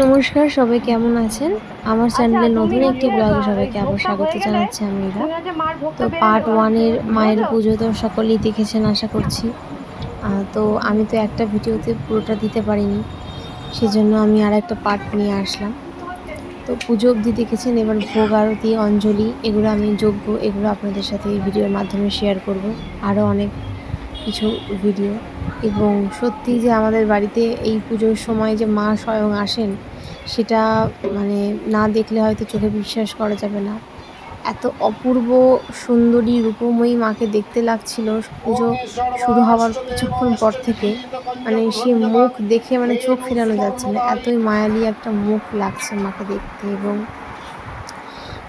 নমস্কার, সবাই কেমন আছেন? আমার আচ্ছা, চ্যানেলে তুমি নতুন একটি হচ্ছে ব্লগে ওই সবাইকে আবার ভোগটা স্বাগত হয়ে গেলে জানাচ্ছি আমি ইরা। তুমি হচ্ছে মার তো ভোগটা বেড়ে পার্ট 1 এর মায়ের বুঝেছো? পুজো তো সকলেই দেখেছেন আশা করছি। তো আমি তো একটা ভিডিওতে পুরোটা দিতে পারিনি। সেজন্য আমি আরেকটা পার্ট নিয়ে আসলাম। তো পুজো অবধি দেখেছেন, এবার ভোগ আরতি, অঞ্জলি এগুলো আমি যজ্ঞ এগুলো আপনাদের সাথে এই ভিডিওর মাধ্যমে শেয়ার করব। আরও অনেক কিছু ভিডিও। এবং সত্যি যে আমাদের বাড়িতে এই পুজোর সময় যে মা স্বয়ং আসেন, সেটা মানে না দেখলে হয়তো চোখে বিশ্বাস করা যাবে না। এত অপূর্ব সুন্দরী রূপময়ী মাকে দেখতে লাগছিল পুজো শুরু হওয়ার কিছুক্ষণ পর থেকে। মানে সে মুখ দেখে মানে চোখ ফেরানো যাচ্ছে না, এতই মায়াবী একটা মুখ লাগছে মাকে দেখতে। এবং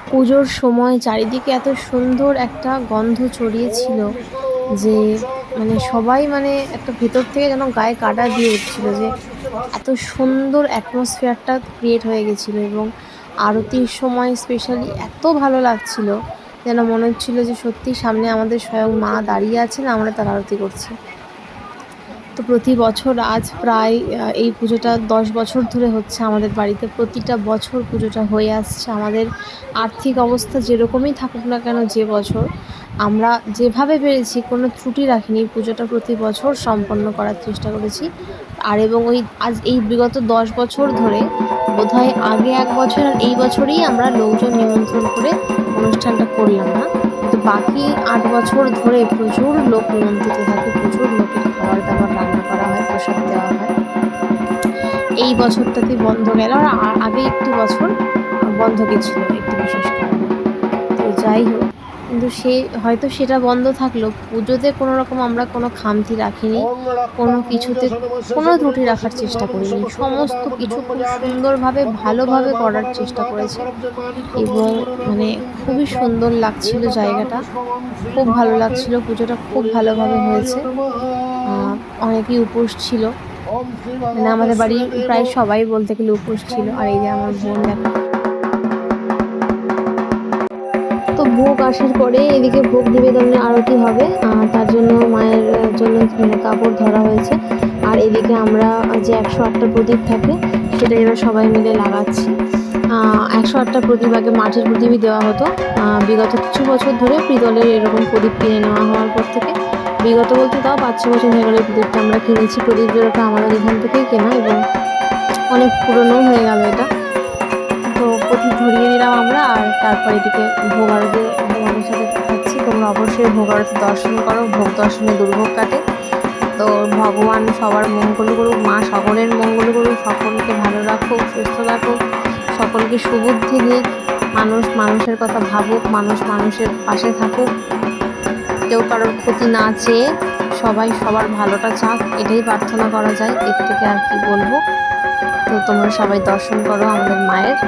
পুজোর সময় চারিদিকে এত সুন্দর একটা গন্ধ ছড়িয়েছিল যে মানে সবাই মানে একটা ভেতর থেকে যেন গায়ে কাঁটা দিয়ে উঠছিল, যে এত সুন্দর অ্যাটমসফিয়ারটা ক্রিয়েট হয়ে গেছিলো। এবং আরতির সময় স্পেশালি এত ভালো লাগছিল, যেন মনে হচ্ছিল যে সত্যি সামনে আমাদের স্বয়ং মা দাঁড়িয়ে আছেন, আমরা তার আরতি করছি। তো প্রতি বছর আজ প্রায় এই পুজোটা 10 বছর ধরে হচ্ছে আমাদের বাড়িতে। প্রতিটা বছর পুজোটা হয়ে আসছে। আমাদের আর্থিক অবস্থা যেরকমই থাকুক না কেন, যে বছর আমরা যেভাবে পেরেছি কোনো ত্রুটি রাখিনি, পুজোটা প্রতি বছর সম্পন্ন করার চেষ্টা করেছি। আর এবং ওই আজ এই বিগত 10 বছর ধরে বোধহয় আগে 1 বছর আর এই বছরেই আমরা লোকজন নিমন্ত্রণ করে অনুষ্ঠানটা করলাম না। কিন্তু বাকি 8 বছর ধরে প্রচুর লোক নিমন্ত্রিত থাকে, প্রচুর লোকের খাবার-দাবার রান্না করা হয়, প্রসাদ দেওয়া হয়। এই বছরটাতেই বন্ধ গেল। আর আগে একটি বছর বন্ধ গেছিল একটি বিশেষ কারণে। তো যাই হোক, কিন্তু হয়তো সেটা বন্ধ থাকলেও পুজোতে কোনো রকম আমরা কোনো খামতি রাখিনি। কোনো কিছুতে কোনো ত্রুটি রাখার চেষ্টা করিনি। সমস্ত কিছু খুব সুন্দরভাবে ভালোভাবে করার চেষ্টা করেছি। এবং মানে খুবই সুন্দর লাগছিল জায়গাটা। খুব ভালো লাগছিল। পুজোটা খুব ভালোভাবে হয়েছে। আ অনেকেই উপোস ছিল। মানে আমাদের বাড়ির প্রায় সবাই বলতে গেলে উপোস ছিল। আর এই যে আমার বোন দেখো। তো ভোগ আসার পরে এদিকে ভোগ নিবেদনের আরতি হবে। তার জন্য মায়ের জন্য মানে কাপড় ধরা হয়েছে। আর এদিকে আমরা যে 108টা প্রদীপ থাকে সেটা এবার সবাই মিলে লাগাচ্ছি। 108টা প্রদীপ আগে মাটির প্রদীপই দেওয়া হতো। বিগত কিছু বছর ধরে পিতলের এরকম প্রদীপ কিনে নেওয়া হওয়ার পর থেকে, বিগত বলতে তাও 5-6 বছর হয়ে গেল এই প্রদীপটা আমরা কিনেছি। প্রদীপ জোড়াটা আমাদের এখান থেকেই কেনা এবং অনেক পুরনোও হয়ে গেল এটা। তো প্রদীপ ধরিয়ে নিলাম আমরা। আর তারপর এদিকে ভোগ আরতি তোমাদের সাথে দেখাচ্ছি। তোমরা অবশ্যই ভোগ আরতি দর্শন করো, ভোগ দর্শনে দুর্ভোগ কাটে। তো ভগবান সবার মঙ্গল করুক, মা সকলের মঙ্গল করুক, সকলকে ভালো রাখুক, সুস্থ রাখুক, সকলকে সুবুদ্ধি দিক। মানুষ মানুষের কথা ভাবুক, মানুষ মানুষের পাশে থাকুক, কেউ কারোর ক্ষতি না চেয়ে সবাই সবার ভালোটা চাক, এটাই প্রার্থনা করা যায়। এর থেকে আর কি বলবো। তো তোমরা সবাই দর্শন করো আমাদের মায়ের।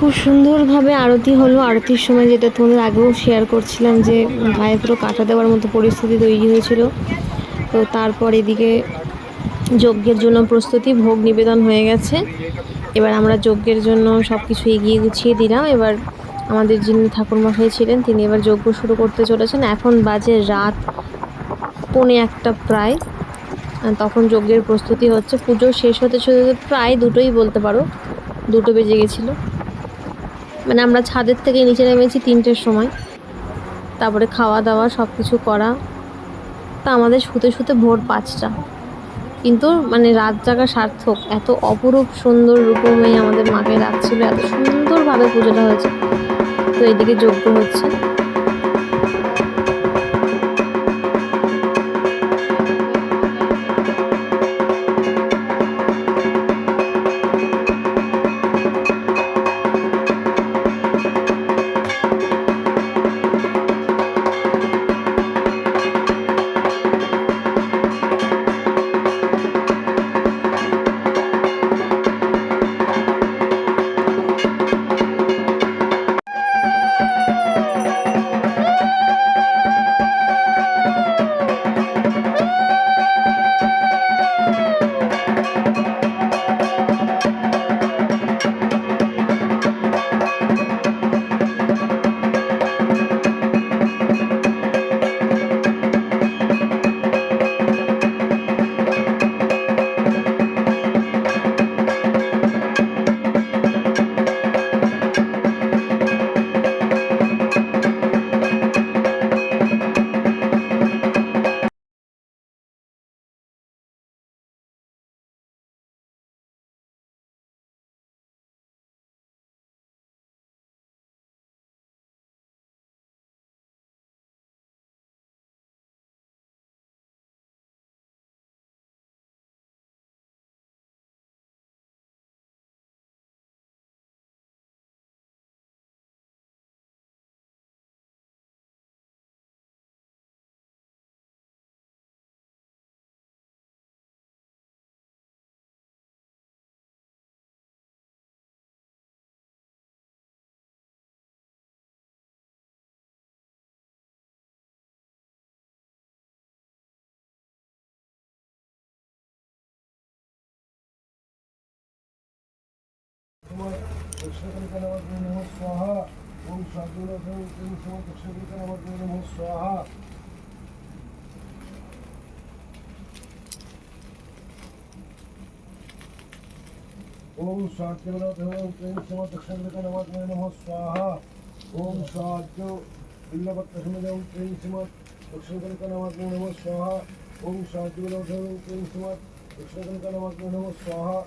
খুব সুন্দরভাবে আরতি হলো। আরতির সময় যেটা তোমাদের আগেও শেয়ার করছিলাম যে গায়ে পুরো কাঁটা দেওয়ার মতো পরিস্থিতি তৈরি হয়েছিল। তো তারপর এদিকে যজ্ঞের জন্য প্রস্তুতি, ভোগ নিবেদন হয়ে গেছে। এবার আমরা যজ্ঞের জন্য সব কিছু এগিয়ে গুছিয়ে দিলাম। এবার আমাদের যিনি ঠাকুরমশাই ছিলেন তিনি এবার যজ্ঞ শুরু করতে চলেছেন। এখন বাজে রাত 1:45 প্রায়। তখন যজ্ঞের প্রস্তুতি হচ্ছে। পুজো শেষ হতে হতে প্রায় 2টোই বলতে পারো, 2টো বেজে গেছিলো। মানে আমরা ছাদের থেকে নিচে নেমেছি 3টের সময়। তারপরে খাওয়া দাওয়া সব কিছু করা। তা আমাদের শুতে শুতে ভোর 5টা। কিন্তু মানে রাত জাগা সার্থক। এত অপরূপ সুন্দর রূপময়ী আমাদের মাকে লাগছিল, এত সুন্দরভাবে পুজোটা হয়েছে। তো এদিকে যজ্ঞ হচ্ছে। दक्षिणकलिकनवग्ने नमः स्वाहा ओम शांतिविनाशाय क्लीं श्रीमत् दक्षिणकलिकनवग्ने नमः स्वाहा ओम शांतिविनाशाय क्लीं श्रीमत् दक्षिणकलिकनवग्ने नमः स्वाहा ओम शांति बिल्लपत्रसमिदं क्लीं श्रीमत् दक्षिणकलिकनवग्ने नमः स्वाहा ओम शांतिविनाशाय क्लीं श्रीमत् दक्षिणकलिकनवग्ने नमः स्वाहा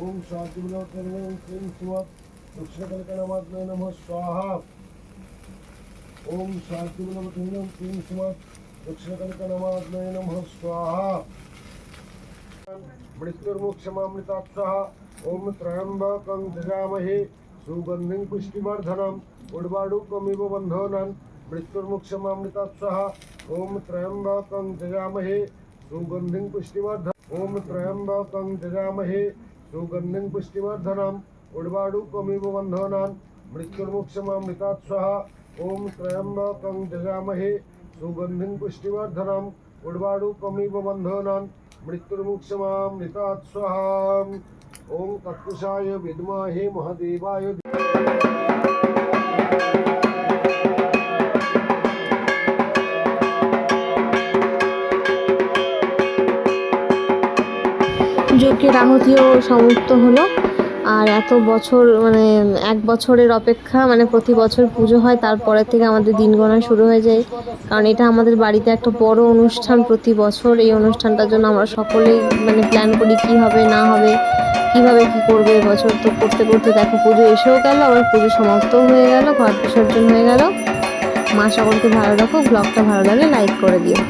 ओम शांतिविनाशाय क्लीं श्रीमत् दक्षिणकलिकनवग्ने नमः स्वाहा ओम शांतिविनाशाय क्लीं श्रीमत् दक्षिणकलिकनवग्ने नमः स्वाहा मृत्युर्मोक्षमामृतात् स्वाहा ओम त्र्यंबकं यजामहे सुगंधिं पुष्टिवर्धनम् उर्वारुकमिव बन्धनान् मृत्युर्मोक्षमामृतात् स्वाहा ओम त्र्यंबकं यजामहे सुगंधिं पुष्टिवर्धनम् ओम त्र्यंबकं यजामहे सुगंधिं पुष्टिवर्धनम् उर्वारुकमिव बन्धनान् मृत्युर्मोक्षमामृतात् स्वाहा ओम त्र्यंबकं यजामहे सुगंधिं पुष्टिवर्धनम् उर्वारुकमिव बन्धनान् मृत्युर्मोक्षमामृतात् स्वाहा ओम तत्पुरुषाय विद्महे महादेवाय যজ্ঞের আহুতিও সমাপ্ত হলো। আর এত বছর মানে 1 বছরের অপেক্ষা, মানে প্রতি বছর পুজো হয়, তারপরে থেকে আমাদের দিন গণনা শুরু হয়ে যায়। কারণ এটা আমাদের বাড়িতে একটা বড় অনুষ্ঠান প্রতি বছর। এই অনুষ্ঠানটার জন্য আমরা সকলেই মানে প্ল্যান করি কি হবে না হবে, কিভাবে কি করবে এবছর। তো করতে করতে দেখো পুজো এসেও গেল, আবার পুজো সমাপ্তও হয়ে গেল, ঘর বিসর্জন হয়ে গেল। মা সকলকে ভালো রাখো। ব্লগটা ভালো লাগলে লাইক করে দিও।